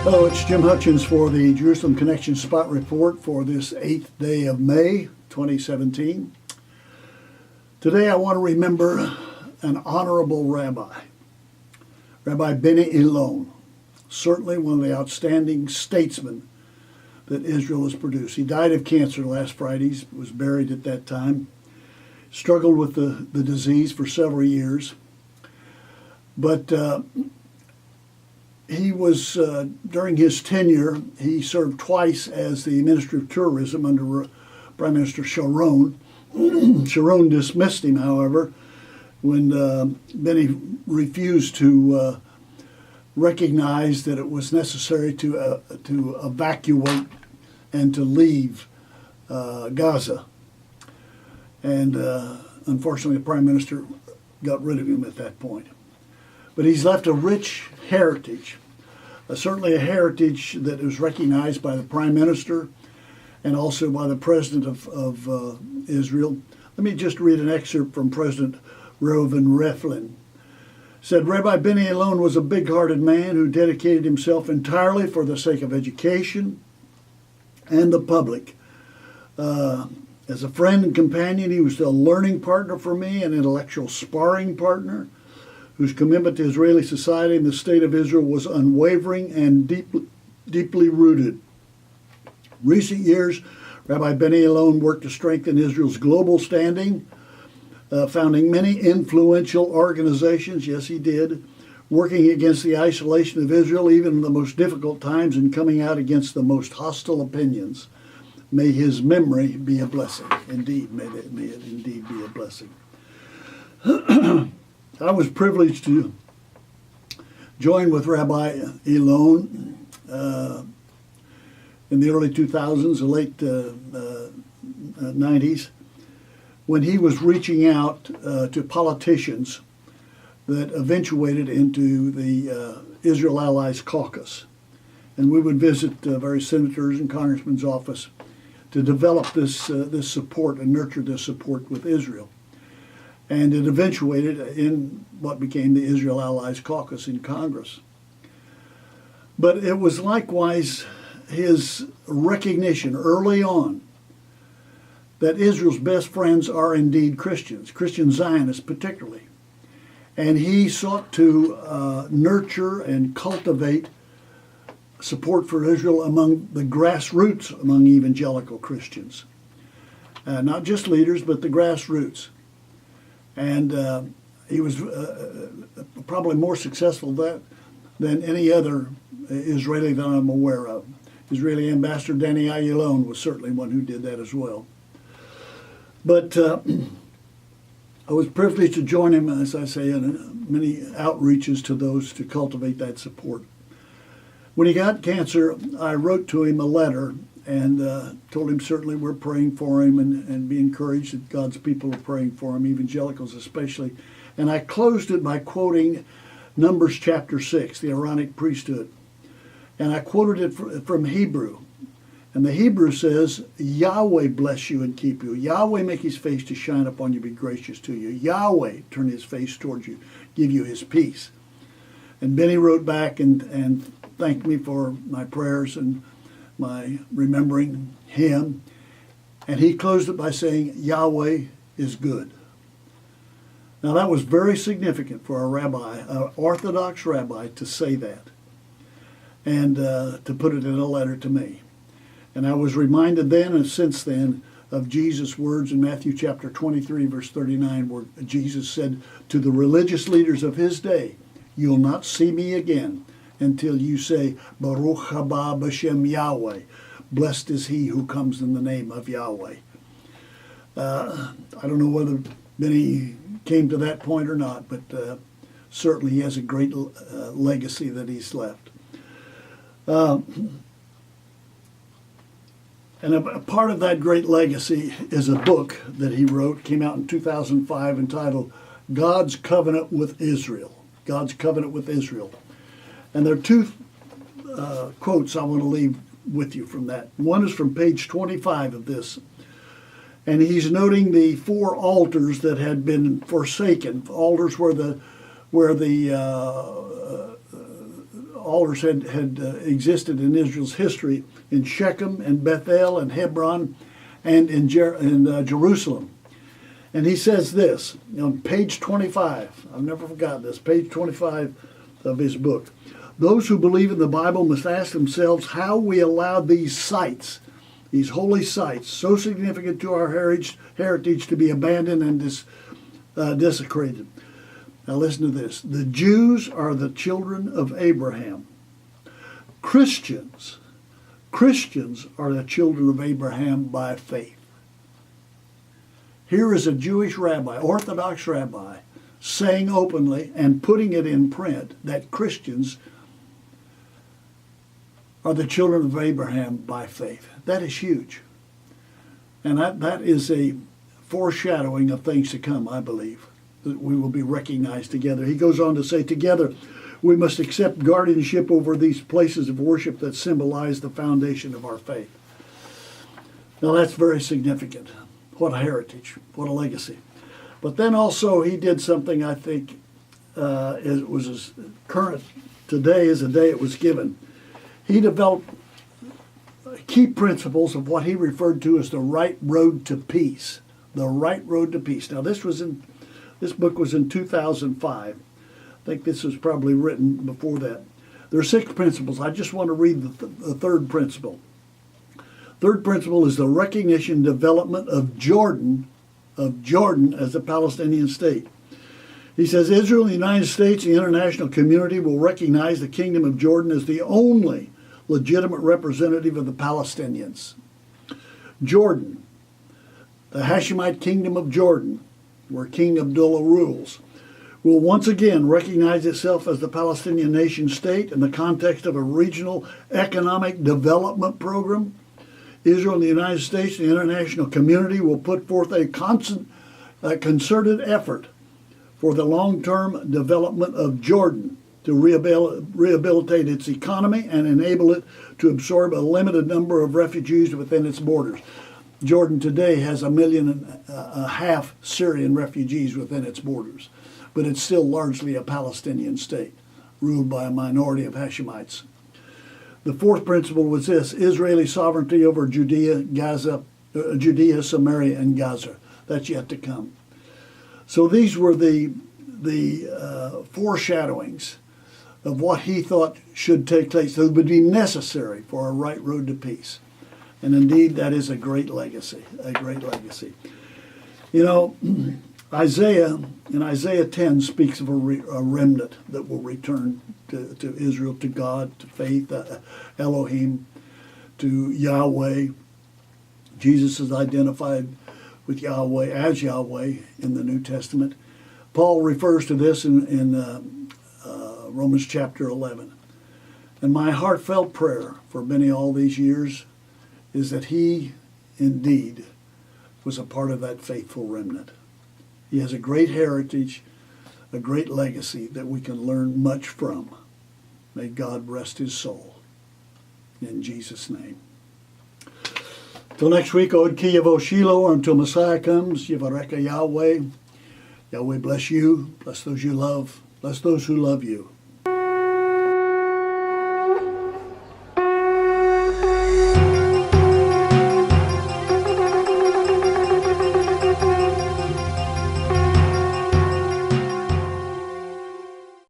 Hello, it's Jim Hutchins for the Jerusalem Connection Spot Report for this 8th day of May, 2017. Today I want to remember an honorable rabbi, Rabbi Benny Elon, certainly one of the outstanding statesmen that Israel has produced. He died of cancer last Friday, was buried at that time, struggled with the disease for several years, but he was, during his tenure, he served twice as the Minister of Tourism under Prime Minister Sharon. Sharon dismissed him, however, when Benny refused to recognize that it was necessary to evacuate and to leave Gaza. And unfortunately, the Prime Minister got rid of him at that point. But he's left a rich heritage, certainly a heritage that is recognized by the Prime Minister and also by the President of Israel. Let me just read an excerpt from President Reuven Rivlin. Said, Rabbi Benny Elon was a big-hearted man who dedicated himself entirely for the sake of education and the public. As a friend and companion, he was a learning partner for me, an intellectual sparring partner, whose commitment to Israeli society and the state of Israel was unwavering and deeply rooted. In recent years, Rabbi Benny Elon worked to strengthen Israel's global standing, founding many influential organizations, yes he did, working against the isolation of Israel even in the most difficult times and coming out against the most hostile opinions. May his memory be a blessing. Indeed, may it indeed be a blessing. I was privileged to join with Rabbi Elon in the early 2000s, the late 90s, when he was reaching out to politicians that eventuated into the Israel Allies Caucus. And we would visit various senators and congressmen's office to develop this support and nurture this support with Israel. And it eventuated in what became the Israel Allies Caucus in Congress. But it was likewise his recognition early on that Israel's best friends are indeed Christians, Christian Zionists particularly. And he sought to nurture and cultivate support for Israel among the grassroots, among evangelical Christians. Not just leaders, but the grassroots. And he was probably more successful than any other Israeli that I'm aware of. Israeli Ambassador Danny Ayalon was certainly one who did that as well. But I was privileged to join him, as I say, in many outreaches to those to cultivate that support. When he got cancer, I wrote to him a letter and told him certainly we're praying for him and be encouraged that God's people are praying for him, evangelicals especially. And I closed it by quoting Numbers chapter 6, the Aaronic priesthood. And I quoted it from Hebrew. And the Hebrew says, Yahweh bless you and keep you. Yahweh make his face to shine upon you, be gracious to you. Yahweh turn his face towards you, give you his peace. And Benny wrote back and thanked me for my prayers and my remembering him. And he closed it by saying, Yahweh is good. Now that was very significant for a rabbi, an Orthodox rabbi, to say that and to put it in a letter to me. And I was reminded then and since then of Jesus' words in Matthew chapter 23, verse 39, where Jesus said to the religious leaders of his day, you'll not see me again until you say, Baruch haba b'shem Yahweh. Blessed is he who comes in the name of Yahweh. I don't know whether Benny came to that point or not, but certainly he has a great legacy that he's left. And a part of that great legacy is a book that he wrote, came out in 2005, entitled God's Covenant with Israel. God's Covenant with Israel. And there are two quotes I want to leave with you from that. One is from page 25 of this. And he's noting the 4 altars that had been forsaken, altars where the altars had existed in Israel's history in Shechem and Bethel and Hebron and in Jerusalem. And he says this on page 25. I've never forgotten this, page 25 of his book. Those who believe in the Bible must ask themselves how we allowed these sites, these holy sites, so significant to our heritage, to be abandoned and desecrated. Now listen to this. The Jews are the children of Abraham. Christians are the children of Abraham by faith. Here is a Jewish rabbi, Orthodox rabbi, saying openly and putting it in print that Christians are the children of Abraham by faith. That is huge. And that is a foreshadowing of things to come, I believe, that we will be recognized together. He goes on to say, together we must accept guardianship over these places of worship that symbolize the foundation of our faith. Now that's very significant. What a heritage, what a legacy. But then also he did something I think was as current today as the day it was given. He developed key principles of what he referred to as the right road to peace. The right road to peace. Now this book was in 2005. I think this was probably written before that. There are 6 principles. I just want to read the third principle. Third principle is the recognition and development of Jordan as a Palestinian state. He says, Israel, the United States, the international community will recognize the Kingdom of Jordan as the only legitimate representative of the Palestinians. Jordan, the Hashemite Kingdom of Jordan, where King Abdullah rules, will once again recognize itself as the Palestinian nation state in the context of a regional economic development program. Israel and the United States and the international community will put forth a concerted effort for the long-term development of Jordan to rehabilitate its economy and enable it to absorb a limited number of refugees within its borders. Jordan today has 1.5 million Syrian refugees within its borders, but it's still largely a Palestinian state, ruled by a minority of Hashemites. The fourth principle was this: Israeli sovereignty over Judea, Samaria, and Gaza. That's yet to come. So these were the foreshadowings of what he thought should take place, that would be necessary for a right road to peace. And indeed, that is a great legacy, a great legacy. You know, Isaiah 10 speaks of a remnant that will return to Israel, to God, to faith, Elohim, to Yahweh. Jesus is identified with Yahweh as Yahweh in the New Testament. Paul refers to this in Romans chapter 11. And my heartfelt prayer for Benny all these years is that he indeed was a part of that faithful remnant. He has a great heritage, a great legacy that we can learn much from. May God rest his soul. In Jesus' name. Till next week, Od Ki Yavo Shiloh, or until Messiah comes, Yivareka Yahweh. Yahweh bless you, bless those you love, bless those who love you.